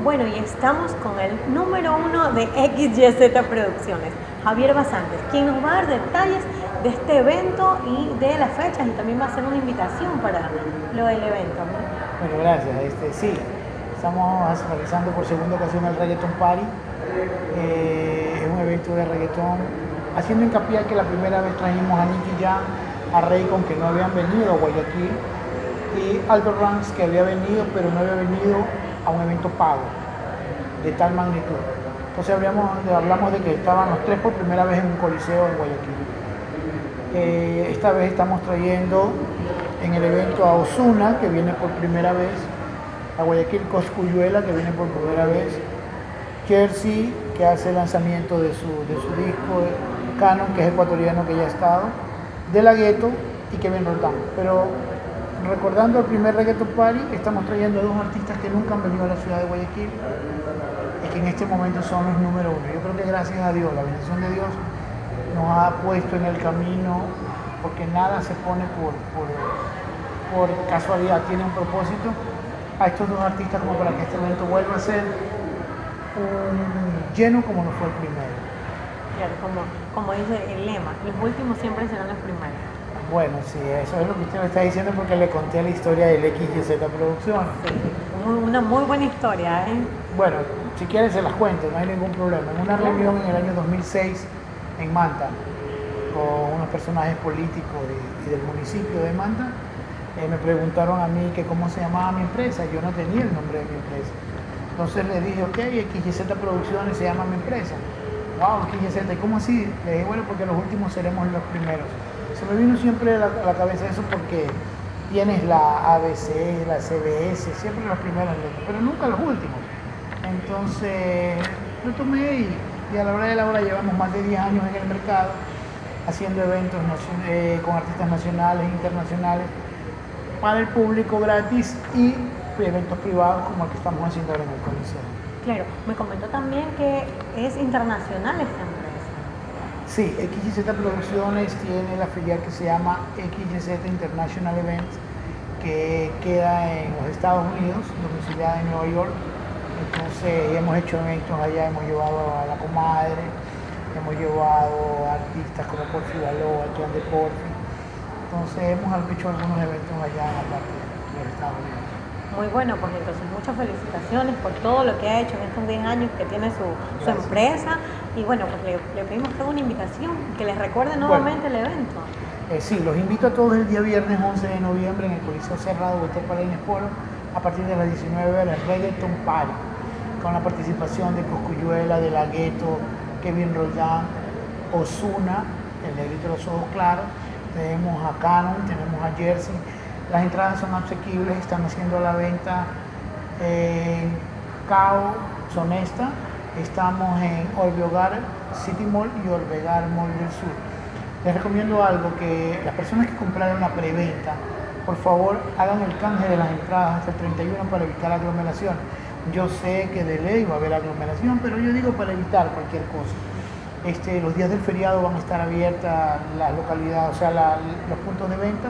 Bueno, y estamos con el número 1 de XYZ Producciones, Javier Basantes, quien nos va a dar detalles de este evento y de las fechas, y también va a hacer una invitación para lo del evento, ¿no? Bueno, gracias. Sí, estamos realizando por segunda ocasión el Reggaeton Party. Es un evento de reggaetón, haciendo hincapié que la primera vez trajimos a Nicky Jam, a Raycon, que no habían venido a Guayaquil, y Aldo Ranks, que había venido, pero no había venido a un evento pago de tal magnitud. Entonces hablamos de que estaban los tres por primera vez en un coliseo en Guayaquil. Esta vez estamos trayendo en el evento a Ozuna, que viene por primera vez, a Guayaquil, Cosculluela, que viene por primera vez, Jersey, que hace el lanzamiento de su disco, Canon, que es ecuatoriano, que ya ha estado, De La Ghetto y Kevin Roldán. Pero recordando el primer Reggaeton Party, estamos trayendo a dos artistas que nunca han venido a la ciudad de Guayaquil y que en este momento son los número uno. Yo creo que gracias a Dios, la bendición de Dios nos ha puesto en el camino, porque nada se pone por casualidad, tiene un propósito, a estos dos artistas como para que este evento vuelva a ser lleno como no fue el primero. Claro, como dice el lema, los últimos siempre serán los primeros. Bueno, sí, eso es lo que usted me está diciendo porque le conté la historia del XYZ Producciones. Sí, una muy buena historia, ¿eh? Bueno, si quieren se las cuento, no hay ningún problema. En una reunión en el año 2006 en Manta, con unos personajes políticos y del municipio de Manta, me preguntaron a mí que cómo se llamaba mi empresa. Yo no tenía el nombre de mi empresa. Entonces le dije, ok, XYZ Producciones se llama mi empresa. Wow, XYZ, ¿y cómo así? Le dije, bueno, porque los últimos seremos los primeros. Se me vino siempre a la cabeza eso porque tienes la ABC, la CBS, siempre los primeros letras, pero nunca los últimos. Entonces lo tomé y a la hora de la hora llevamos más de 10 años en el mercado haciendo eventos con artistas nacionales e internacionales para el público gratis y eventos privados como el que estamos haciendo ahora en el Coliseo. Claro, me comentó también que es internacional esta empresa. Sí, XYZ Producciones tiene la filial que se llama XYZ International Events, que queda en los Estados Unidos, domiciliada en Nueva York. Entonces hemos hecho eventos allá, hemos llevado a La Comadre, hemos llevado a artistas como Porfi Baloa, John de Porfi. Entonces hemos hecho algunos eventos allá en la parte de los Estados Unidos. Muy bueno, pues entonces muchas felicitaciones por todo lo que ha hecho en estos 10 años que tiene su empresa. Y bueno, pues le pedimos toda una invitación, que les recuerde nuevamente el evento. Sí, los invito a todos el día viernes 11 de noviembre en el Coliseo Cerrado Hotel Paraíso Polo a partir de las 19 horas, Reggaeton Party, con la participación de Cosculluela, De La Ghetto, Kevin Roldán, Ozuna, el negrito de los ojos claros, tenemos a Canon, tenemos a Jersey. Las entradas son asequibles, están haciendo la venta en Cao, Sonesta, estamos en Orbegar City Mall y Orbegar Mall del Sur. Les recomiendo algo, que las personas que compraron la preventa, por favor hagan el canje de las entradas hasta el 31 para evitar aglomeración. Yo sé que de ley va a haber aglomeración, pero yo digo para evitar cualquier cosa. Los días del feriado van a estar abiertas las localidades, o sea, los puntos de venta.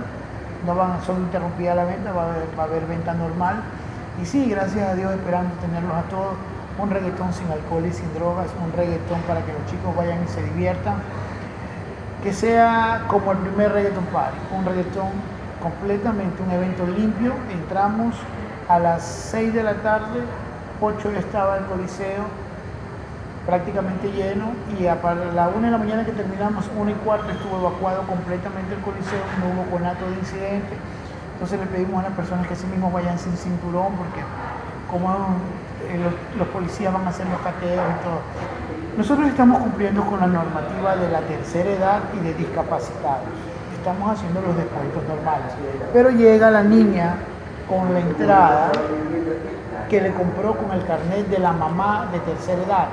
No van a solo interrumpida la venta, va a haber venta normal. Y sí, gracias a Dios, esperando tenerlos a todos. Un reggaetón sin alcohol y sin drogas, un reggaetón para que los chicos vayan y se diviertan. Que sea como el primer Reggaeton Party, un reggaetón completamente, un evento limpio. Entramos a las 6 de la tarde, 8 estaba el Coliseo prácticamente lleno, y a la 1 de la mañana que terminamos, 1:15 estuvo evacuado completamente el Coliseo, no hubo conato de incidente. Entonces le pedimos a las personas que sí mismo vayan sin cinturón, porque como los policías van a hacer los cateos y todo. Nosotros estamos cumpliendo con la normativa de la tercera edad y de discapacitados. Estamos haciendo los descuentos normales. Pero llega la niña con la entrada que le compró con el carnet de la mamá de tercera edad.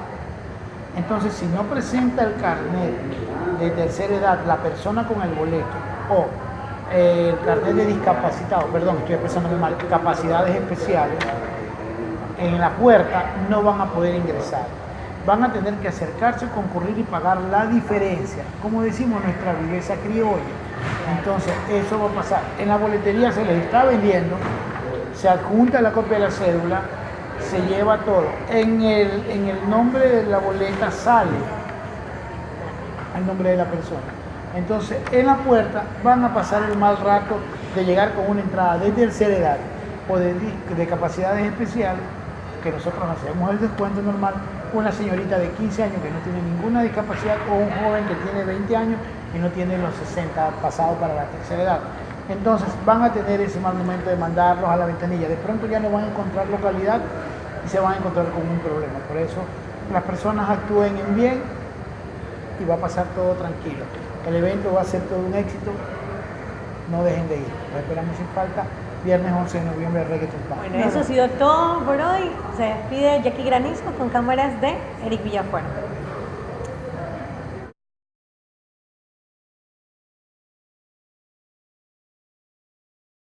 Entonces, si no presenta el carnet de tercera edad, la persona con el boleto, o el carnet de discapacitado, perdón, estoy expresando mal, capacidades especiales, en la puerta no van a poder ingresar. Van a tener que acercarse, concurrir y pagar la diferencia, como decimos nuestra viveza criolla. Entonces, eso va a pasar. En la boletería se les está vendiendo, se adjunta la copia de la cédula, se lleva todo. En el nombre de la boleta sale el nombre de la persona. Entonces, en la puerta van a pasar el mal rato de llegar con una entrada de tercera edad o de capacidades especiales, que nosotros hacemos el descuento normal, una señorita de 15 años que no tiene ninguna discapacidad o un joven que tiene 20 años y no tiene los 60 pasados para la tercera edad. Entonces van a tener ese mal momento de mandarlos a la ventanilla. De pronto ya no van a encontrar localidad y se van a encontrar con un problema. Por eso las personas actúen en bien y va a pasar todo tranquilo. El evento va a ser todo un éxito. No dejen de ir. Los esperamos sin falta. Viernes 11 de noviembre, Reggaeton Party. Bueno, eso ha sido todo por hoy. Se despide Jackie Granizo con cámaras de Eric Villafuerte.